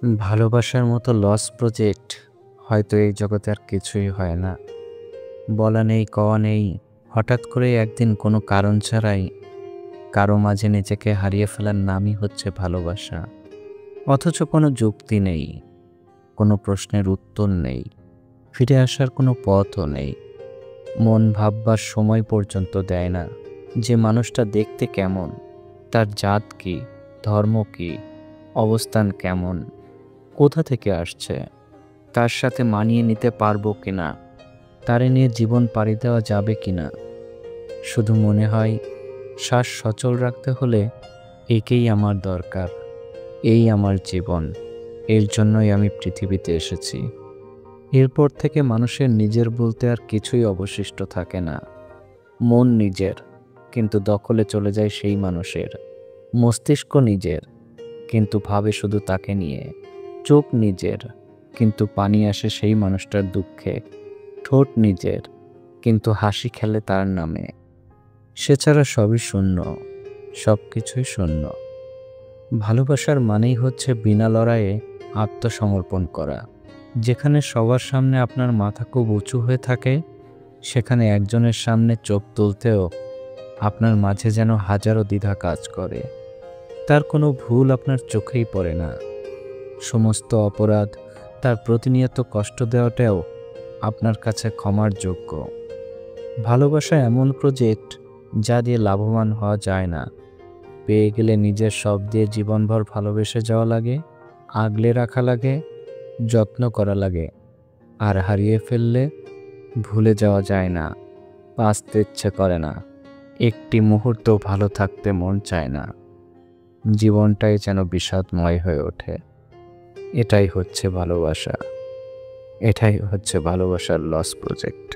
ভালোবাসার মতো loss project হয়তো এই জগতে আর কিছুই হয় না। বলা নেই, কওয়া নেই, হঠাৎ করে একদিন কোনো কারণ ছাড়াই কারো মাঝে নিজেকে হারিয়ে ফেলার নামই হচ্ছে ভালোবাসা। অথচ কোনো যুক্তি নেই, কোনো প্রশ্নের উত্তর নেই, ফিরে আসার কোনো পথও নেই। মন ভাববার সময় পর্যন্ত দেয় না যে মানুষটা দেখতে কেমন, তার জাত কী, ধর্ম কী, অবস্থান কেমন, কোথা থেকে আসছে, তার সাথে মানিয়ে নিতে পারবো কিনা, তারে নিয়ে জীবন পাড়ি দেওয়া যাবে কিনা। শুধু মনে হয় শ্বাস সচল রাখতে হলে একেই আমার দরকার, এই আমার জীবন, এর জন্যই আমি পৃথিবীতে এসেছি। এরপর থেকে মানুষের নিজের বলতে আর কিছুই অবশিষ্ট থাকে না। মন নিজের, কিন্তু দখলে চলে যায় সেই মানুষের। মস্তিষ্ক নিজের, কিন্তু ভাবে শুধু তাকে নিয়ে। চোখ নিজের, কিন্তু পানি আসে সেই মানুষটার দুঃখে। ঠোঁট নিজের, কিন্তু হাসি খেলে তার নামে। সে ছাড়া সবই শূন্য, সব কিছুই শূন্য। ভালোবাসার মানেই হচ্ছে বিনা লড়াইয়ে আত্মসমর্পণ করা। যেখানে সবার সামনে আপনার মাথা খুব উঁচু হয়ে থাকে, সেখানে একজনের সামনে চোখ তুলতেও আপনার মাঝে যেন হাজারো দ্বিধা কাজ করে। তার কোনো ভুল আপনার চোখেই পড়ে না, সমস্ত অপরাধ, তার প্রতিনিয়ত কষ্ট দেওয়াটাও আপনার কাছে ক্ষমার যোগ্য। ভালোবাসা এমন প্রজেক্ট যা দিয়ে লাভবান হওয়া যায় না। পেয়ে গেলে নিজের সব দিয়ে জীবনভর ভালোবেসে যাওয়া লাগে, আগলে রাখা লাগে, যত্ন করা লাগে। আর হারিয়ে ফেললে ভুলে যাওয়া যায় না, বাঁচতে ইচ্ছে করে না, একটি মুহূর্ত ভালো থাকতে মন চায় না। জীবনটাই যেন বিষাদময় হয়ে ওঠে। এটাই হচ্ছে ভালোবাসা, এটাই হচ্ছে ভালোবাসার লস প্রজেক্ট।